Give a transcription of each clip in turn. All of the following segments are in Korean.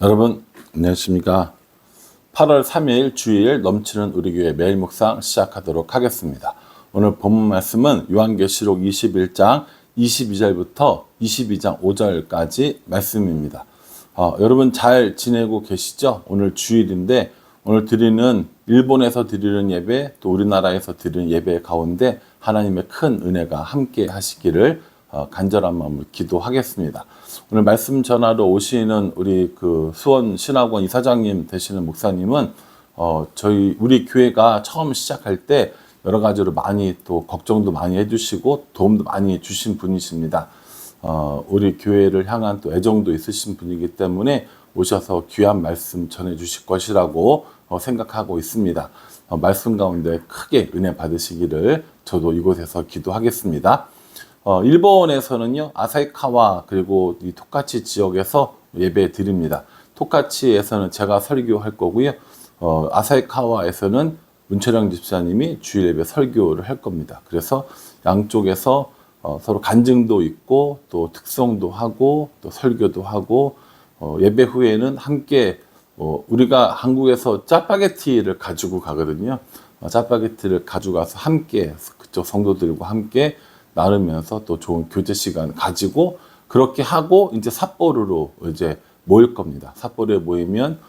여러분 안녕하십니까. 8월 3일 주일 넘치는 우리 교회 매일 묵상 시작하도록 하겠습니다. 오늘 본문 말씀은 요한계시록 21장 22절부터 22장 5절까지 말씀입니다. 여러분 잘 지내고 계시죠? 오늘 주일인데 오늘 드리는 일본에서 드리는 예배 또 우리나라에서 드리는 예배 가운데 하나님의 큰 은혜가 함께 하시기를 간절한 마음으로 기도하겠습니다. 오늘 말씀 전하러 오시는 우리 수원 신학원 이사장님 되시는 목사님은 우리 교회가 처음 시작할 때 여러 가지로 많이 또 걱정도 많이 해주시고 도움도 많이 주신 분이십니다. 우리 교회를 향한 또 애정도 있으신 분이기 때문에 오셔서 귀한 말씀 전해주실 것이라고 생각하고 있습니다. 말씀 가운데 크게 은혜 받으시기를 저도 이곳에서 기도하겠습니다. 일본에서는요, 아사히카와 그리고 이 토카치 지역에서 예배 드립니다. 토카치에서는 제가 설교할 거고요. 아사히카와에서는 문철영 집사님이 주일 예배 설교를 할 겁니다. 그래서 양쪽에서 서로 간증도 있고 또 특성도 하고 또 설교도 하고 예배 후에는 함께 우리가 한국에서 짜파게티를 가지고 가거든요. 짜파게티를 가져가서 함께 그쪽 성도들과 함께 나누면서 또 좋은 교제 시간 가지고 그렇게 하고 이제 삿포로로 이제 모일 겁니다. 삿포로에 모이면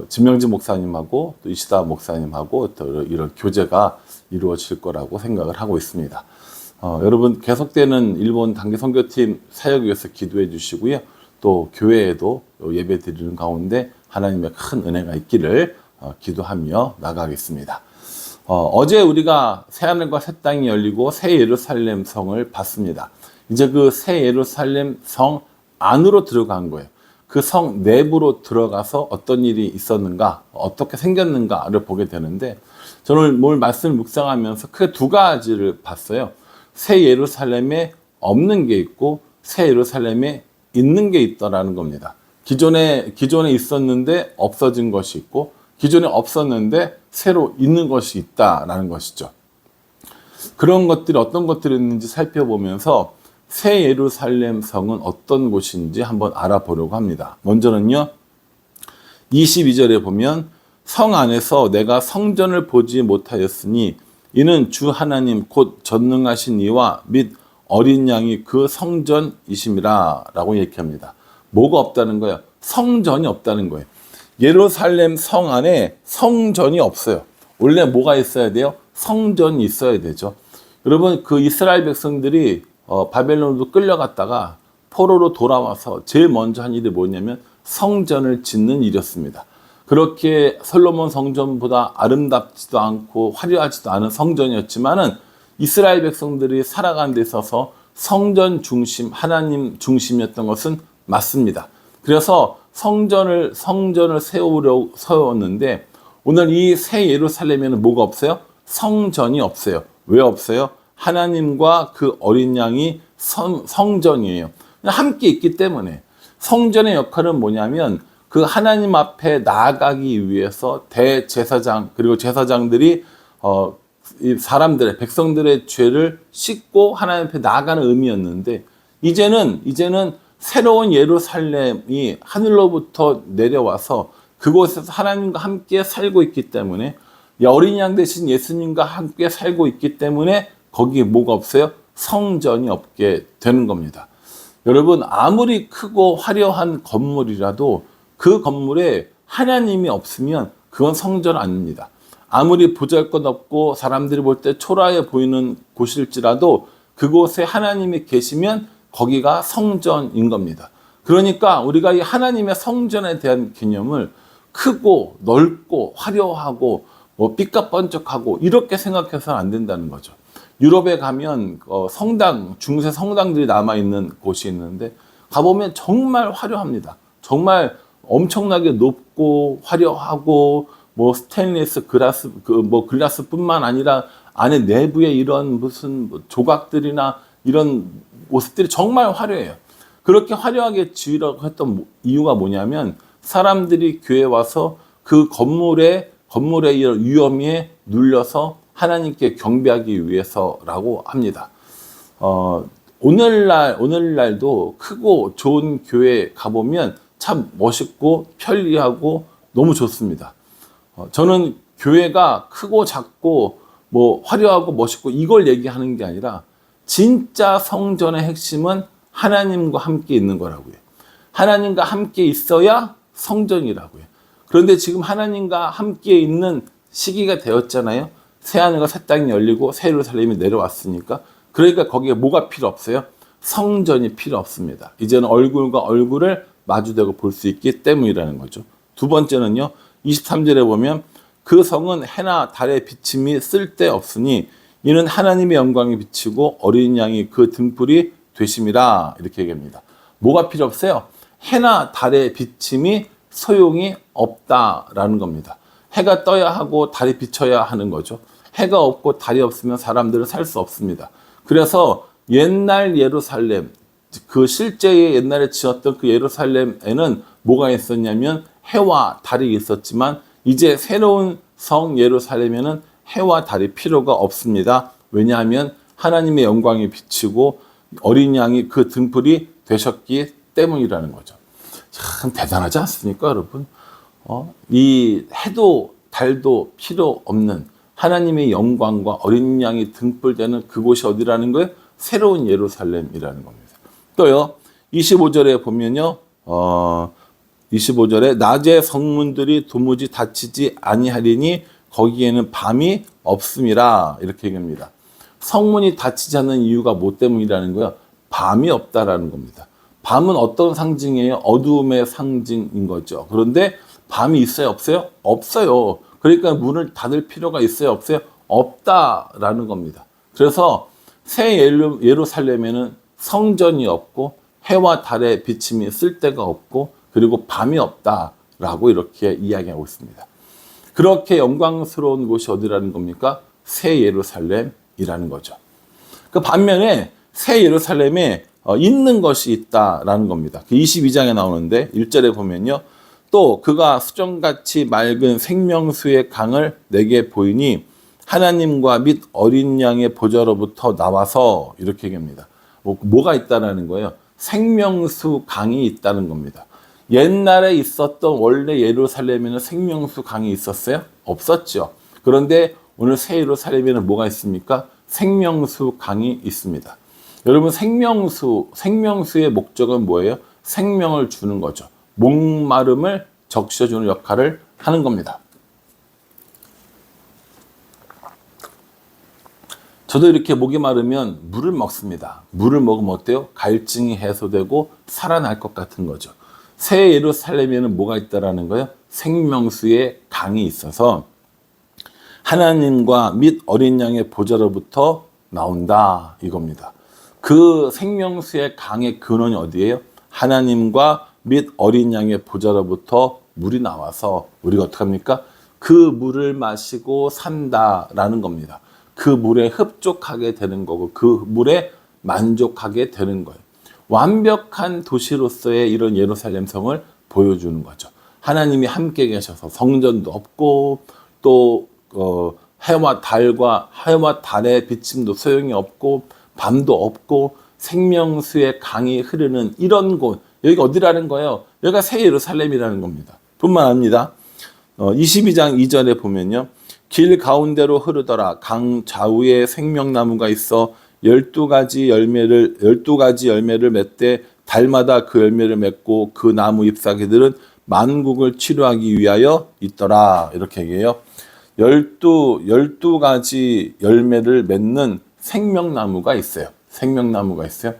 진명지 목사님하고 또 이시다 목사님하고 또 이런 교제가 이루어질 거라고 생각을 하고 있습니다. 여러분 계속되는 일본 단기 선교팀 사역 위해서 기도해 주시고요. 또 교회에도 예배 드리는 가운데 하나님의 큰 은혜가 있기를 기도하며 나가겠습니다. 어제 우리가 새하늘과 새 땅이 열리고 새 예루살렘 성을 봤습니다. 이제 그 새 예루살렘 성 안으로 들어간 거예요. 그 성 내부로 들어가서 어떤 일이 있었는가, 어떻게 생겼는가를 보게 되는데 저는 오늘 말씀을 묵상하면서 크게 두 가지를 봤어요. 새 예루살렘에 없는 게 있고 새 예루살렘에 있는 게 있다라는 겁니다. 기존에 있었는데 없어진 것이 있고 기존에 없었는데 새로 있는 것이 있다라는 것이죠. 그런 것들이 어떤 것들이 있는지 살펴보면서 새 예루살렘 성은 어떤 곳인지 한번 알아보려고 합니다. 먼저는요, 22절에 보면 성 안에서 내가 성전을 보지 못하였으니 이는 주 하나님 곧 전능하신 이와 및 어린 양이 그 성전이심이라 라고 얘기합니다. 뭐가 없다는 거예요? 성전이 없다는 거예요. 예루살렘 성 안에 성전이 없어요. 원래 뭐가 있어야 돼요? 성전이 있어야 되죠. 여러분 그 이스라엘 백성들이 바벨론으로 끌려갔다가 포로로 돌아와서 제일 먼저 한 일이 뭐냐면 성전을 짓는 일이었습니다. 그렇게 솔로몬 성전보다 아름답지도 않고 화려하지도 않은 성전이었지만은 이스라엘 백성들이 살아가는 데 있어서 성전 중심, 하나님 중심이었던 것은 맞습니다. 그래서 성전을 세웠는데 오늘 이 새 예루살렘에는 뭐가 없어요? 성전이 없어요. 왜 없어요? 하나님과 그 어린 양이 성전이에요. 함께 있기 때문에. 성전의 역할은 뭐냐면 그 하나님 앞에 나아가기 위해서 대제사장 그리고 제사장들이 이 백성들의 죄를 씻고 하나님 앞에 나아가는 의미였는데 이제는 새로운 예루살렘이 하늘로부터 내려와서 그곳에서 하나님과 함께 살고 있기 때문에 어린 양 대신 예수님과 함께 살고 있기 때문에 거기에 뭐가 없어요? 성전이 없게 되는 겁니다. 여러분 아무리 크고 화려한 건물이라도 그 건물에 하나님이 없으면 그건 성전 아닙니다. 아무리 보잘것없고 사람들이 볼 때 초라해 보이는 곳일지라도 그곳에 하나님이 계시면 거기가 성전인 겁니다. 그러니까 우리가 이 하나님의 성전에 대한 개념을 크고 넓고 화려하고 삐까뻔쩍하고 이렇게 생각해서는 안 된다는 거죠. 유럽에 가면 중세 성당들이 남아있는 곳이 있는데 가보면 정말 화려합니다. 정말 엄청나게 높고 화려하고 스테인리스 글라스뿐만 아니라 안에 내부에 이런 무슨 조각들이나 이런 모습들이 정말 화려해요. 그렇게 화려하게 지으라고 했던 이유가 뭐냐면 사람들이 교회에 와서 그 건물의 이런 위엄에 눌려서 하나님께 경배하기 위해서라고 합니다. 오늘날도 크고 좋은 교회 가보면 참 멋있고 편리하고 너무 좋습니다. 저는 교회가 크고 작고 뭐 화려하고 멋있고 이걸 얘기하는 게 아니라 진짜 성전의 핵심은 하나님과 함께 있는 거라고요. 하나님과 함께 있어야 성전이라고요. 그런데 지금 하나님과 함께 있는 시기가 되었잖아요. 새하늘과 새 땅이 열리고 새 예루살렘이 내려왔으니까. 그러니까 거기에 뭐가 필요 없어요? 성전이 필요 없습니다. 이제는 얼굴과 얼굴을 마주대고 볼 수 있기 때문이라는 거죠. 두 번째는요. 23절에 보면 그 성은 해나 달의 비침이 쓸데없으니 이는 하나님의 영광이 비치고 어린 양이 그 등불이 되심이라 이렇게 얘기합니다. 뭐가 필요 없어요? 해나 달의 비침이 소용이 없다라는 겁니다. 해가 떠야 하고 달이 비쳐야 하는 거죠. 해가 없고 달이 없으면 사람들은 살 수 없습니다. 그래서 옛날 예루살렘, 그 실제의 옛날에 지었던 그 예루살렘에는 뭐가 있었냐면 해와 달이 있었지만 이제 새로운 성 예루살렘에는 해와 달이 필요가 없습니다. 왜냐하면 하나님의 영광이 비치고 어린 양이 그 등불이 되셨기 때문이라는 거죠. 참 대단하지 않습니까, 여러분? 이 해도 달도 필요 없는 하나님의 영광과 어린 양이 등불되는 그곳이 어디라는 거예요? 새로운 예루살렘이라는 겁니다. 또요, 25절에 보면요, 25절에 낮에 성문들이 도무지 닫히지 아니하리니 거기에는 밤이 없음이라 이렇게 얘기합니다. 성문이 닫히지 않는 이유가 뭐 때문이라는 거예요? 밤이 없다라는 겁니다. 밤은 어떤 상징이에요? 어두움의 상징인 거죠. 그런데 밤이 있어요? 없어요? 없어요. 그러니까 문을 닫을 필요가 있어요? 없어요? 없다라는 겁니다. 그래서 새 예루살렘에는 성전이 없고 해와 달의 비침이 쓸데가 없고 그리고 밤이 없다라고 이렇게 이야기하고 있습니다. 그렇게 영광스러운 곳이 어디라는 겁니까? 새 예루살렘이라는 거죠. 그 반면에 새 예루살렘에 있는 것이 있다라는 겁니다. 그 22장에 나오는데 1절에 보면요. 또 그가 수정같이 맑은 생명수의 강을 내게 보이니 하나님과 및 어린 양의 보좌로부터 나와서 이렇게 얘기합니다. 뭐가 있다라는 거예요? 생명수 강이 있다는 겁니다. 옛날에 있었던 원래 예루살렘에는 생명수 강이 있었어요? 없었죠. 그런데 오늘 새 예루살렘에는 뭐가 있습니까? 생명수 강이 있습니다. 여러분 생명수의 목적은 뭐예요? 생명을 주는 거죠. 목마름을 적셔주는 역할을 하는 겁니다. 저도 이렇게 목이 마르면 물을 먹습니다. 물을 먹으면 어때요? 갈증이 해소되고 살아날 것 같은 거죠. 새 예루살렘에는 뭐가 있다라는 거예요? 생명수의 강이 있어서 하나님과 및 어린 양의 보좌로부터 나온다 이겁니다. 그 생명수의 강의 근원이 어디예요? 하나님과 및 어린 양의 보좌로부터 물이 나와서 우리가 어떻게 합니까? 그 물을 마시고 산다라는 겁니다. 그 물에 흡족하게 되는 거고 그 물에 만족하게 되는 거예요. 완벽한 도시로서의 이런 예루살렘 성을 보여주는 거죠. 하나님이 함께 계셔서 성전도 없고 또 해와 달의 비침도 소용이 없고 밤도 없고 생명수의 강이 흐르는 이런 곳, 여기가 어디라는 거예요? 여기가 새 예루살렘이라는 겁니다. 뿐만 아닙니다. 22장 2절에 보면요. 길 가운데로 흐르더라. 강 좌우에 생명나무가 있어 12가지 열매를 맺되 달마다 그 열매를 맺고 그 나무 잎사귀들은 만국을 치료하기 위하여 있더라. 이렇게 얘기해요. 12가지 열매를 맺는 생명나무가 있어요. 생명나무가 있어요.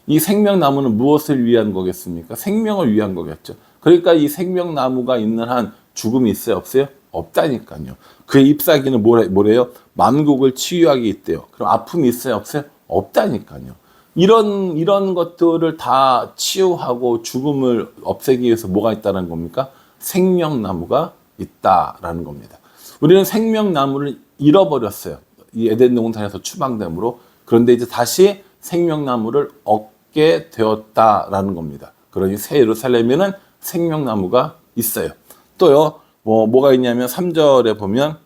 이 생명나무는 무엇을 위한 거겠습니까? 생명을 위한 거겠죠. 그러니까 이 생명나무가 있는 한 죽음이 있어요? 없어요? 없다니까요. 그의 잎사귀는 뭐래요? 만국을 치유하게 있대요. 그럼 아픔이 있어요? 없어요? 없다니까요. 이런 것들을 다 치유하고 죽음을 없애기 위해서 뭐가 있다는 겁니까? 생명나무가 있다라는 겁니다. 우리는 생명나무를 잃어버렸어요. 이 에덴 동산에서 추방됨으로. 그런데 이제 다시 생명나무를 얻게 되었다라는 겁니다. 그러니 새 예루살렘에는 생명나무가 있어요. 또요, 뭐가 있냐면 3절에 보면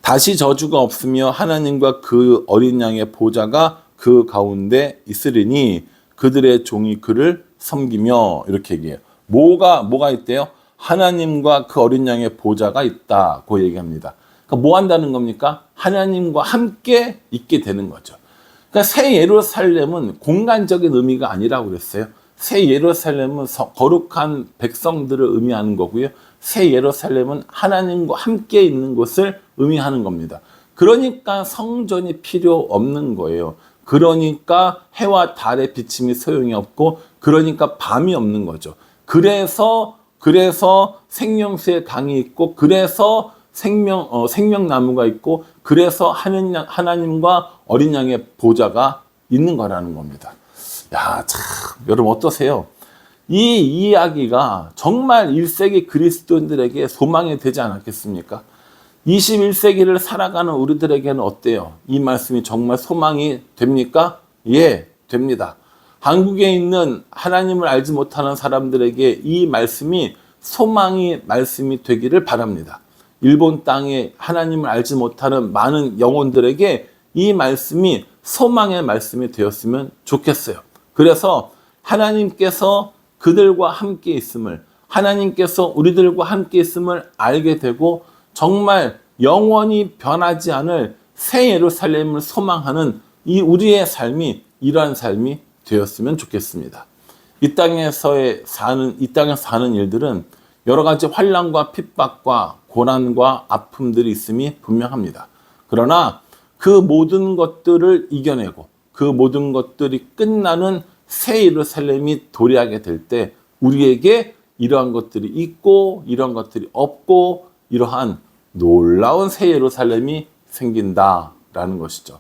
다시 저주가 없으며 하나님과 그 어린 양의 보좌가 그 가운데 있으리니 그들의 종이 그를 섬기며 이렇게 얘기해요. 뭐가 있대요? 하나님과 그 어린 양의 보좌가 있다고 얘기합니다. 그러니까 뭐 한다는 겁니까? 하나님과 함께 있게 되는 거죠. 그러니까 새 예루살렘은 공간적인 의미가 아니라고 그랬어요. 새 예루살렘은 거룩한 백성들을 의미하는 거고요. 새 예루살렘은 하나님과 함께 있는 곳을 의미하는 겁니다. 그러니까 성전이 필요 없는 거예요. 그러니까 해와 달의 비침이 소용이 없고, 그러니까 밤이 없는 거죠. 그래서 생명수의 강이 있고, 그래서 생명나무가 있고, 그래서 하나님과 어린 양의 보좌가 있는 거라는 겁니다. 야, 참, 여러분 어떠세요? 이 이야기가 정말 1세기 그리스도인들에게 소망이 되지 않았겠습니까? 21세기를 살아가는 우리들에게는 어때요? 이 말씀이 정말 소망이 됩니까? 예, 됩니다. 한국에 있는 하나님을 알지 못하는 사람들에게 이 말씀이 소망의 말씀이 되기를 바랍니다. 일본 땅에 하나님을 알지 못하는 많은 영혼들에게 이 말씀이 소망의 말씀이 되었으면 좋겠어요. 그래서 하나님께서 그들과 함께 있음을, 하나님께서 우리들과 함께 있음을 알게 되고, 정말 영원히 변하지 않을 새 예루살렘을 소망하는 이 우리의 삶이 이러한 삶이 되었으면 좋겠습니다. 이 땅에서 사는 일들은 여러 가지 환난과 핍박과 고난과 아픔들이 있음이 분명합니다. 그러나 그 모든 것들을 이겨내고 그 모든 것들이 끝나는 새 예루살렘이 도래하게 될 때 우리에게 이러한 것들이 있고 이러한 것들이 없고 이러한 놀라운 새 예루살렘이 생긴다라는 것이죠.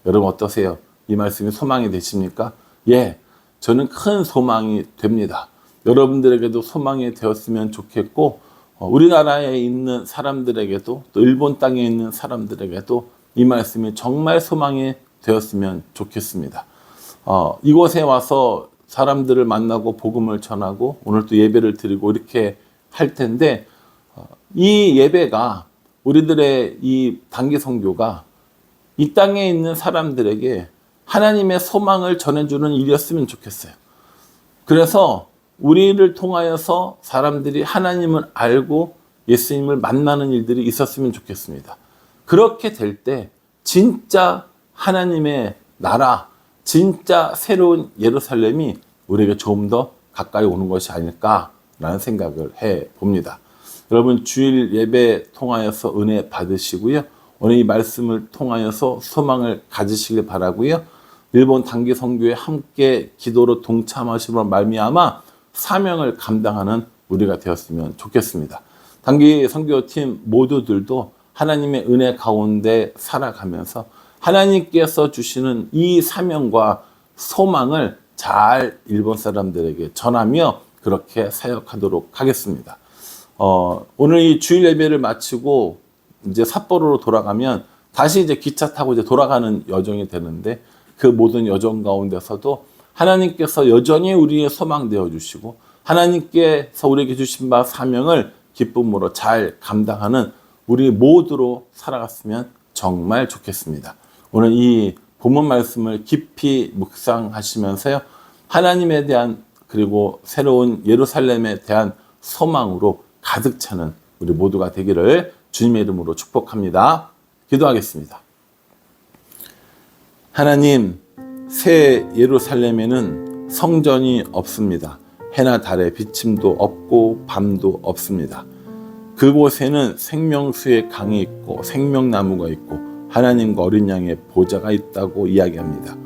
여러분 어떠세요? 이 말씀이 소망이 되십니까? 예, 저는 큰 소망이 됩니다. 여러분들에게도 소망이 되었으면 좋겠고, 우리나라에 있는 사람들에게도 또 일본 땅에 있는 사람들에게도 이 말씀이 정말 소망이 되었으면 좋겠습니다. 이곳에 와서 사람들을 만나고 복음을 전하고 오늘 또 예배를 드리고 이렇게 할 텐데, 이 예배가 우리들의 이 단기 선교가 이 땅에 있는 사람들에게 하나님의 소망을 전해주는 일이었으면 좋겠어요. 그래서 우리를 통하여서 사람들이 하나님을 알고 예수님을 만나는 일들이 있었으면 좋겠습니다. 그렇게 될 때 진짜 하나님의 나라, 진짜 새로운 예루살렘이 우리에게 조금 더 가까이 오는 것이 아닐까라는 생각을 해봅니다. 여러분 주일 예배 통하여서 은혜 받으시고요. 오늘 이 말씀을 통하여서 소망을 가지시길 바라고요. 일본 단기 선교에 함께 기도로 동참하심으로 말미암아 사명을 감당하는 우리가 되었으면 좋겠습니다. 단기 선교팀 모두들도 하나님의 은혜 가운데 살아가면서 하나님께서 주시는 이 사명과 소망을 잘 일본 사람들에게 전하며 그렇게 사역하도록 하겠습니다. 오늘 이 주일 예배를 마치고 이제 삿포로로 돌아가면 다시 이제 기차 타고 이제 돌아가는 여정이 되는데, 그 모든 여정 가운데서도 하나님께서 여전히 우리의 소망 되어 주시고 하나님께서 우리에게 주신 바 사명을 기쁨으로 잘 감당하는 우리 모두로 살아갔으면 정말 좋겠습니다. 오늘 이 본문 말씀을 깊이 묵상하시면서요, 하나님에 대한 그리고 새로운 예루살렘에 대한 소망으로 가득 차는 우리 모두가 되기를 주님의 이름으로 축복합니다. 기도하겠습니다. 하나님, 새 예루살렘에는 성전이 없습니다. 해나 달의 비침도 없고 밤도 없습니다. 그곳에는 생명수의 강이 있고 생명나무가 있고 하나님과 어린 양의 보좌가 있다고 이야기합니다.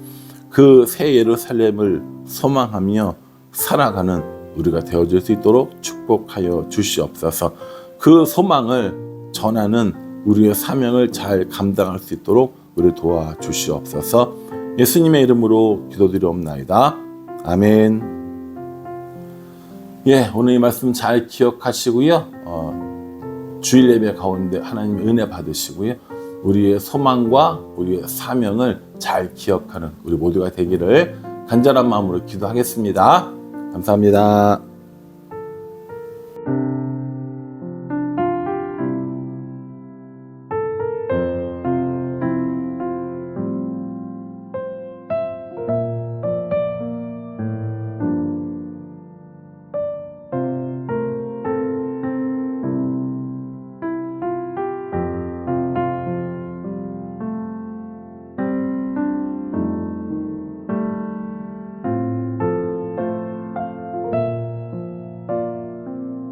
그 새 예루살렘을 소망하며 살아가는 우리가 되어줄 수 있도록 축복하여 주시옵소서. 그 소망을 전하는 우리의 사명을 잘 감당할 수 있도록 우리를 도와주시옵소서. 예수님의 이름으로 기도드리옵나이다. 아멘. 예, 오늘 이 말씀 잘 기억하시고요. 주일 예배 가운데 하나님의 은혜 받으시고요. 우리의 소망과 우리의 사명을 잘 기억하는 우리 모두가 되기를 간절한 마음으로 기도하겠습니다. 감사합니다.